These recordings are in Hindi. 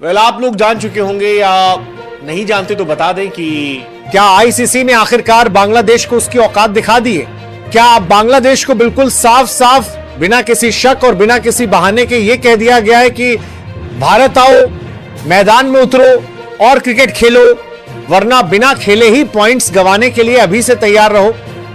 आप लोग जान चुके होंगे या नहीं जानते तो बता दें कि क्या आईसीसी ने आखिरकार बांग्लादेश को उसकी औकात दिखा दी है। क्या बांग्लादेश को बिल्कुल साफ साफ बिना किसी शक और बिना किसी बहाने के ये कह दिया गया है कि भारत आओ, मैदान में उतरो और क्रिकेट खेलो, वरना बिना खेले ही पॉइंट्स गंवाने के लिए अभी से तैयार रहो।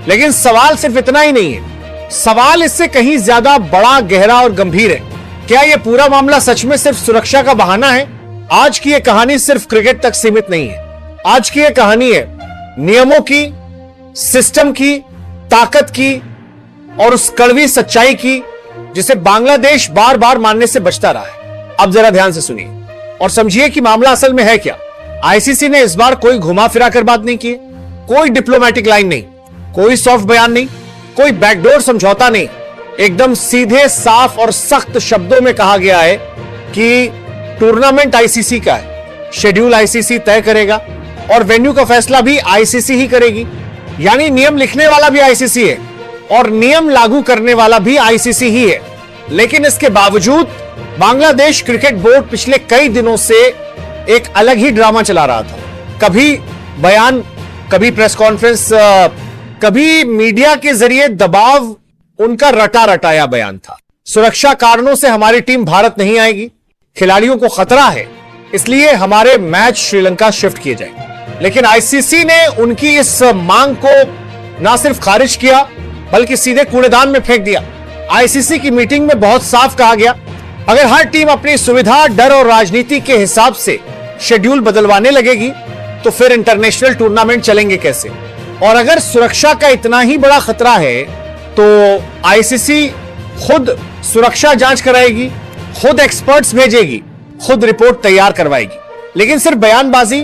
लेकिन सवाल सिर्फ इतना ही नहीं है, सवाल इससे कहीं ज्यादा बड़ा, गहरा और गंभीर है। क्या यह पूरा मामला सच में सिर्फ सुरक्षा का बहाना है? आज की यह कहानी सिर्फ क्रिकेट तक सीमित नहीं है। आज की यह कहानी है नियमों की, सिस्टम की, ताकत की और उस कड़वी सच्चाई की जिसे बांग्लादेश बार बार मानने से बचता रहा है। अब जरा ध्यान से सुनिए और समझिए कि मामला असल में है क्या। आईसीसी ने इस बार कोई घुमा फिरा कर बात नहीं की, कोई डिप्लोमेटिक लाइन नहीं, कोई सॉफ्ट बयान नहीं, कोई बैकडोर समझौता नहीं। एकदम सीधे, साफ और सख्त शब्दों में कहा गया है कि टूर्नामेंट आईसीसी का है, शेड्यूल आईसीसी तय करेगा और वेन्यू का फैसला भी आईसीसी ही करेगी। यानी नियम लिखने वाला भी आईसीसी है और नियम लागू करने वाला भी आईसीसी ही है। लेकिन इसके बावजूद बांग्लादेश क्रिकेट बोर्ड पिछले कई दिनों से एक अलग ही ड्रामा चला रहा था। कभी बयान, कभी प्रेस कॉन्फ्रेंस, कभी मीडिया के जरिए दबाव। उनका रटा रटाया बयान था, सुरक्षा कारणों से हमारी टीम भारत नहीं आएगी, खिलाड़ियों को खतरा है, इसलिए हमारे मैच श्रीलंका शिफ्ट किए जाएंगे। लेकिन आईसीसी ने उनकी इस मांग को ना सिर्फ खारिज किया बल्कि सीधे कूड़ेदान में फेंक दिया। आईसीसी की मीटिंग में बहुत साफ कहा गया, अगर हर टीम अपनी सुविधा, डर और राजनीति के हिसाब से शेड्यूल बदलवाने लगेगी तो फिर इंटरनेशनल टूर्नामेंट चलेंगे कैसे? और अगर सुरक्षा का इतना ही बड़ा खतरा है तो आईसीसी खुद सुरक्षा जांच कराएगी, खुद एक्सपर्ट्स भेजेगी, खुद रिपोर्ट तैयार करवाएगी। लेकिन सिर्फ बयानबाजी,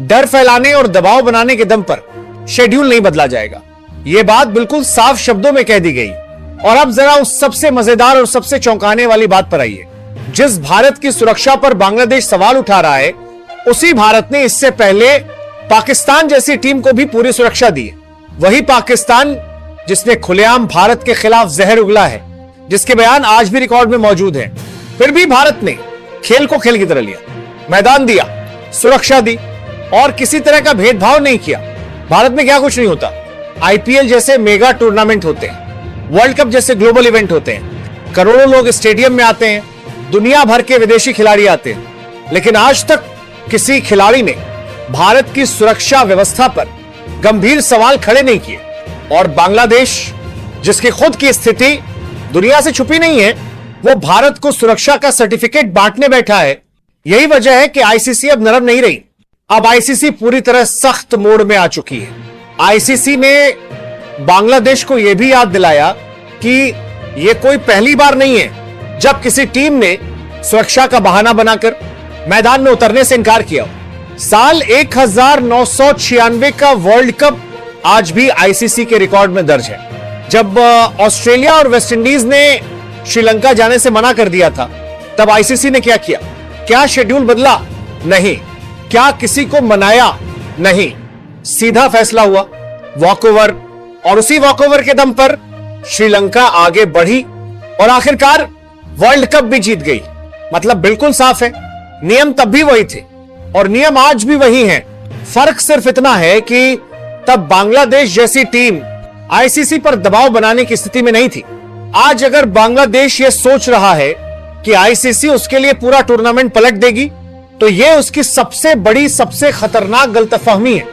डर फैलाने और दबाव बनाने के दम पर शेड्यूल नहीं बदला जाएगा। यह बात बिल्कुल साफ शब्दों में कह दी गई। और अब जरा उस सबसे मजेदार और सबसे चौंकाने वाली बात पर आइए। जिस भारत की सुरक्षा पर बांग्लादेश सवाल उठा रहा है, उसी भारत ने इससे पहले पाकिस्तान जैसी टीम को भी पूरी सुरक्षा दी है। वही पाकिस्तान जिसने खुलेआम भारत के खिलाफ जहर उगला है, जिसके बयान आज भी रिकॉर्ड में मौजूद हैं। फिर भी भारत ने खेल को खेल की तरह लिया, मैदान दिया, सुरक्षा दी और किसी तरह का भेदभाव नहीं किया। भारत में क्या कुछ नहीं होता। आईपीएल जैसे मेगा टूर्नामेंट होते हैं, वर्ल्ड कप जैसे ग्लोबल इवेंट होते हैं, करोड़ों लोग स्टेडियम में आते हैं, दुनिया भर के विदेशी खिलाड़ी आते हैं। लेकिन आज तक किसी खिलाड़ी ने भारत की सुरक्षा व्यवस्था पर गंभीर सवाल खड़े नहीं किए। और बांग्लादेश, जिसकी खुद की स्थिति दुनिया से छुपी नहीं है, वो भारत को सुरक्षा का सर्टिफिकेट बांटने बैठा है। यही वजह है कि आईसीसी अब नरम नहीं रही। अब आईसीसी पूरी तरह सख्त मोड में आ चुकी है। आईसीसी ने बांग्लादेश को यह भी याद दिलाया कि यह कोई पहली बार नहीं है जब किसी टीम ने सुरक्षा का बहाना बनाकर मैदान में उतरने से इनकार किया। साल 1996 का वर्ल्ड कप आज भी आईसीसी के रिकॉर्ड में दर्ज है। जब ऑस्ट्रेलिया और वेस्टइंडीज ने श्रीलंका जाने से मना कर दिया था, तब आईसीसी ने क्या किया? क्या शेड्यूल बदला? नहीं। क्या किसी को मनाया? नहीं। सीधा फैसला हुआ, वॉकओवर, और उसी वॉकओवर के दम पर श्रीलंका आगे बढ़ी और आखिरकार वर्ल्ड कप भी जीत गई। मतलब बिल्कुल साफ है, नियम तब भी वही थे और नियम आज भी वही हैं। फर्क सिर्फ इतना है कि तब बांग्लादेश जैसी टीम आईसीसी पर दबाव बनाने की स्थिति में नहीं थी। आज अगर बांग्लादेश यह सोच रहा है कि आईसीसी उसके लिए पूरा टूर्नामेंट पलट देगी, तो यह उसकी सबसे बड़ी, सबसे खतरनाक गलतफहमी है।